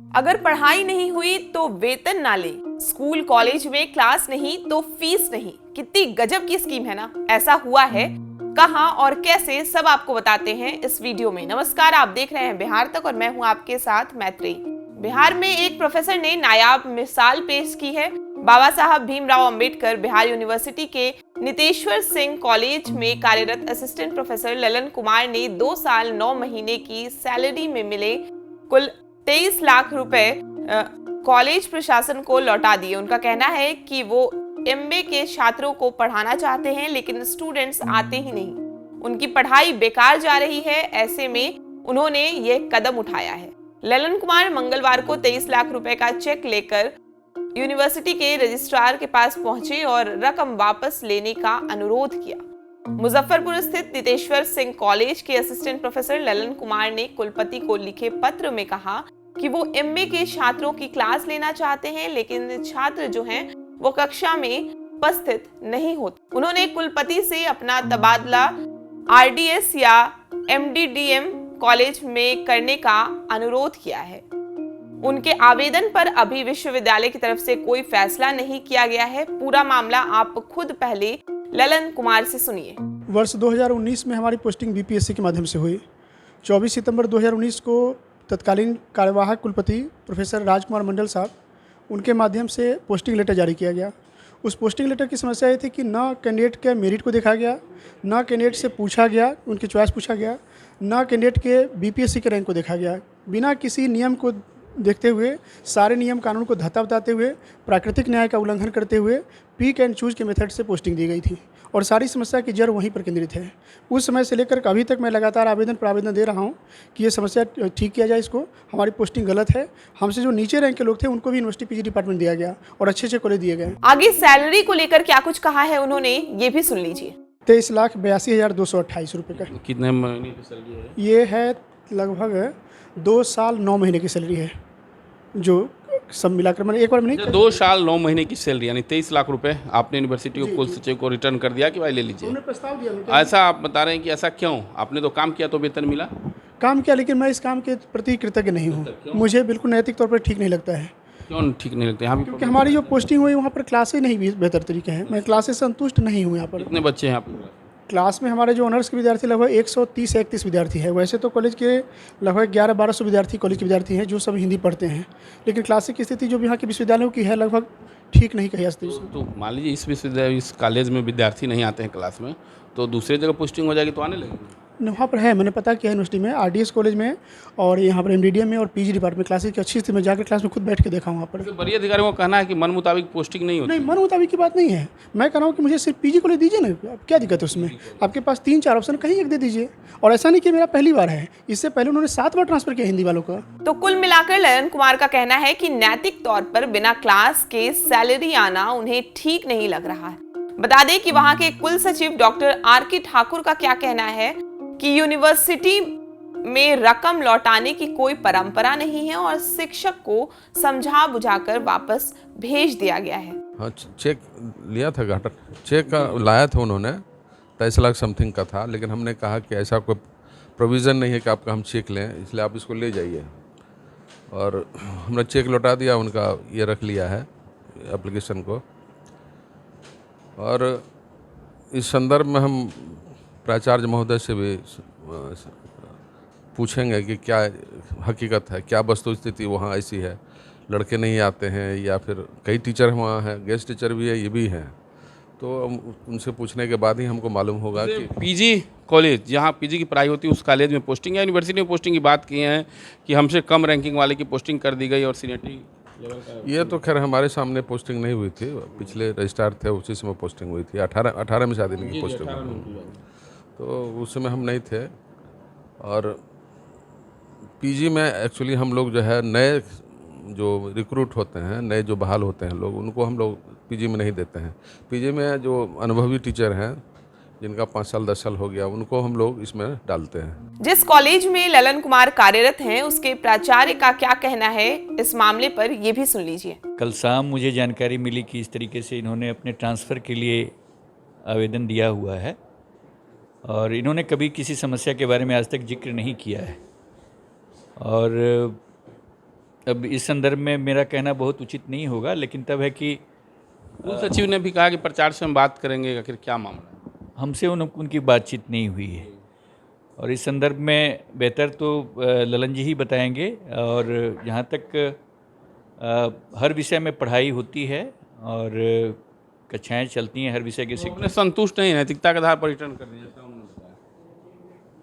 अगर पढ़ाई नहीं हुई तो वेतन ना ले, स्कूल कॉलेज में क्लास नहीं तो फीस नहीं। कितनी गजब की स्कीम है ना। ऐसा हुआ है, कहां और कैसे, सब आपको बताते हैं इस वीडियो में। नमस्कार, आप देख रहे हैं बिहार तक और मैं हूं आपके साथ मैत्रेयी। बिहार में एक प्रोफेसर ने नायाब मिसाल पेश की है। बाबा साहब भीमराव अंबेडकर बिहार यूनिवर्सिटी के नितेश्वर सिंह कॉलेज में कार्यरत असिस्टेंट प्रोफेसर ललन कुमार ने 2 साल 9 महीने की सैलरी में मिले कुल 23 लाख रुपए कॉलेज प्रशासन को लौटा दिए। उनका कहना है कि वो एमबीए के छात्रों को पढ़ाना चाहते हैं, लेकिन स्टूडेंट्स आते ही नहीं, उनकी पढ़ाई बेकार जा रही है। ऐसे में उन्होंने ये कदम उठाया है। ललन कुमार मंगलवार को 23 लाख रुपए का चेक लेकर यूनिवर्सिटी के रजिस्ट्रार के पास पहुंचे और रकम वापस लेने का अनुरोध किया। मुजफ्फरपुर स्थित नितेश्वर सिंह कॉलेज के असिस्टेंट प्रोफेसर ललन कुमार ने कुलपति को लिखे पत्र में कहा कि वो एमबीए के छात्रों की क्लास लेना चाहते हैं, लेकिन छात्र जो हैं वो कक्षा में उपस्थित नहीं होते। उन्होंने कुलपति से अपना तबादला आरडीएस या एमडीडीएम कॉलेज में करने का अनुरोध किया है। उनके आवेदन पर अभी विश्वविद्यालय की तरफ से कोई फैसला नहीं किया गया है। पूरा मामला आप खुद पहले ललन कुमार से सुनिए। वर्ष 2019 में हमारी पोस्टिंग बीपीएससी के माध्यम से हुई। 24 सितंबर 2019 को तत्कालीन कार्यवाहक कुलपति प्रोफेसर राजकुमार मंडल साहब, उनके माध्यम से पोस्टिंग लेटर जारी किया गया। उस पोस्टिंग लेटर की समस्या ये थी कि न कैंडिडेट के मेरिट को देखा गया, न कैंडिडेट से पूछा गया, उनकी चॉइस पूछा गया, न कैंडिडेट के बीपीएससी के रैंक को देखा गया। बिना किसी नियम को देखते हुए, सारे नियम कानून को धत्ता बताते हुए, प्राकृतिक न्याय का उल्लंघन करते हुए पिक एंड चूज के मेथड से पोस्टिंग दी गई थी और सारी समस्या की जड़ वहीं पर केंद्रित है। उस समय से लेकर अभी तक मैं लगातार आवेदन पर आवेदन दे रहा हूं कि ये समस्या ठीक किया जाए। इसको, हमारी पोस्टिंग गलत है। हमसे जो नीचे रैंक के लोग थे उनको भी यूनिवर्सिटी पीजी डिपार्टमेंट दिया गया और अच्छे कॉलेज दिए गए। आगे सैलरी को लेकर क्या कुछ कहा है उन्होंने, ये भी सुन लीजिए। 23,82,228 रुपये का। कितने महीने की सैलरी है? ये है लगभग 2 साल 9 महीने की सैलरी है, जो सब मिलाकर मैंने एक बार में नहीं। 2 साल 9 महीने की सैलरी यानी 23 लाख रुपए आपने यूनिवर्सिटी को कुल सचिव को रिटर्न कर दिया कि भाई ले लीजिए। हमने प्रस्ताव दिया। ऐसा आप बता रहे हैं कि ऐसा क्यों? आपने तो काम किया तो वेतन मिला। काम किया, लेकिन मैं इस काम के प्रति कृतज्ञ नहीं हूँ। मुझे बिल्कुल नैतिक तौर पर ठीक नहीं लगता है। क्यों ठीक नहीं लगता? यहाँ क्योंकि हमारी जो पोस्टिंग हुई वहाँ पर क्लासेज नहीं बेहतर तरीके हैं। मैं क्लासेज से संतुष्ट नहीं हूँ। यहाँ पर कितने बच्चे हैं आप? क्लास में हमारे जो ऑनर्स के विद्यार्थी लगभग 130-131 विद्यार्थी है। वैसे तो कॉलेज के लगभग 1100-1200 विद्यार्थी कॉलेज के विद्यार्थी हैं जो सब हिंदी पढ़ते हैं, लेकिन क्लासिक की स्थिति जो यहाँ के विश्वविद्यालयों की है लगभग ठीक नहीं कही जा सकती। तो मान लीजिए इस विश्वविद्यालय इस कॉलेज में विद्यार्थी नहीं आते हैं क्लास में, तो दूसरी जगह पोस्टिंग हो जाएगी तो आने लगेगी। वहाँ पर है, मैंने पता किया यूनिवर्सिटी में, आरडीएस कॉलेज में और यहाँ पर एमडीडीएम में और पीजी डिपार्टमेंट क्लासेज की अच्छी स्थिति में जाकर क्लास में खुद बैठ के देखा वहाँ पर। बड़ी अधिकारियों का कहना है कि मन मुताबिक पोस्टिंग नहीं होती। नहीं, मन मुताबिक की बात नहीं है। मैं कह रहा हूँ कि मुझे सिर्फ पीजी कॉलेज दीजिए ना, अब क्या दिक्कत है उसमें? आपके पास 3-4 ऑप्शन, कहीं एक दे दीजिए। और ऐसा नहीं कि मेरा पहली बार है, इससे पहले उन्होंने 7 बार ट्रांसफर किया हिंदी वालों का। तो कुल मिलाकर ललन कुमार का कहना है कि नैतिक तौर पर बिना क्लास के सैलरी आना उन्हें ठीक नहीं लग रहा है। बता दें कि वहां के कुल सचिव डॉक्टर आर.के. ठाकुर का क्या कहना है कि यूनिवर्सिटी में रकम लौटाने की कोई परंपरा नहीं है और शिक्षक को समझा बुझाकर वापस भेज दिया गया है। हाँ, चेक लिया था, घाटा चेक का लाया था उन्होंने, 23 लाख समथिंग का था, लेकिन हमने कहा कि ऐसा कोई प्रोविज़न नहीं है कि आपका हम चेक लें, इसलिए आप इसको ले जाइए। और हमने चेक लौटा दिया, उनका ये रख लिया है एप्लीकेशन को। और इस संदर्भ में हम प्राचार्य महोदय से भी पूछेंगे कि क्या हकीकत है, क्या वस्तु स्थिति वहाँ ऐसी है, लड़के नहीं आते हैं या फिर कई टीचर वहाँ हैं, गेस्ट टीचर भी है, ये भी हैं। तो उनसे पूछने के बाद ही हमको मालूम होगा कि पीजी कॉलेज, जहाँ पीजी की पढ़ाई होती है उस कॉलेज में पोस्टिंग या यूनिवर्सिटी में पोस्टिंग की बात की है कि हमसे कम रैंकिंग वाले की पोस्टिंग कर दी गई और सीनियरिटी। ये तो खैर हमारे सामने पोस्टिंग नहीं हुई थी, पिछले रजिस्ट्रार थे उसी समय पोस्टिंग हुई थी। 18 में शायद इनकी पोस्टिंग हुई, तो उस समय हम नहीं थे। और पीजी में एक्चुअली हम लोग जो है नए जो रिक्रूट होते हैं, नए जो बहाल होते हैं लोग, उनको हम लोग पीजी में नहीं देते हैं। पीजी में जो अनुभवी टीचर हैं जिनका 5 साल 10 साल हो गया, उनको हम लोग इसमें डालते हैं। जिस कॉलेज में ललन कुमार कार्यरत हैं उसके प्राचार्य का क्या कहना है इस मामले पर, ये भी सुन लीजिए। कल शाम मुझे जानकारी मिली कि इस तरीके से इन्होंने अपने ट्रांसफ़र के लिए आवेदन दिया हुआ है और इन्होंने कभी किसी समस्या के बारे में आज तक जिक्र नहीं किया है। और अब इस संदर्भ में मेरा कहना बहुत उचित नहीं होगा, लेकिन तब है कि कुल सचिव ने भी कहा कि प्रचार से हम बात करेंगे, आखिर क्या मामला है? हमसे उनकी बातचीत नहीं हुई है और इस संदर्भ में बेहतर तो ललन जी ही बताएंगे। और जहाँ तक हर विषय में पढ़ाई होती है और कक्षाएं चलती हैं हर विषय के शिक्षक। अपने संतुष्ट नहीं, नैतिकता के आधार पर रिटर्न कर दिया जैसा उन्होंने बताया।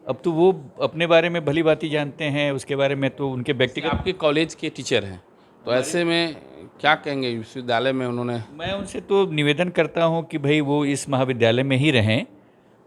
अब तो वो अपने बारे में भली बात ही जानते हैं, उसके बारे में तो उनके व्यक्तिगत। आपके कॉलेज के टीचर हैं, तो ऐसे में क्या कहेंगे? विश्वविद्यालय में उन्होंने, मैं उनसे तो निवेदन करता हूं कि भाई वो इस महाविद्यालय में ही रहें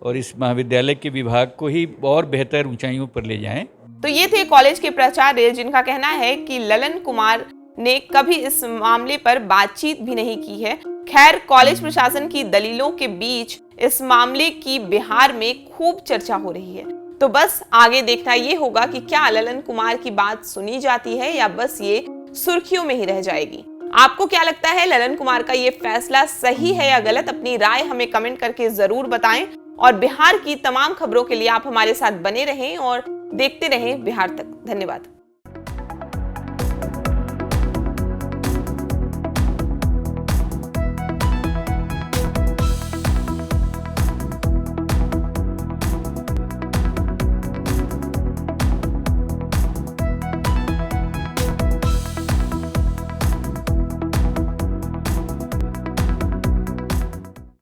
और इस महाविद्यालय के विभाग को ही और बेहतर ऊंचाइयों पर ले जाएं। तो ये थे कॉलेज के प्राचार्य जिनका कहना है कि ललन कुमार ने कभी इस मामले पर बातचीत भी नहीं की है। खैर, कॉलेज प्रशासन की दलीलों के बीच इस मामले की बिहार में खूब चर्चा हो रही है। तो बस आगे देखना ये होगा कि क्या ललन कुमार की बात सुनी जाती है या बस ये सुर्खियों में ही रह जाएगी। आपको क्या लगता है, ललन कुमार का ये फैसला सही है या गलत? अपनी राय हमें कमेंट करके जरूर बताएं और बिहार की तमाम खबरों के लिए आप हमारे साथ बने रहें और देखते रहें बिहार तक। धन्यवाद।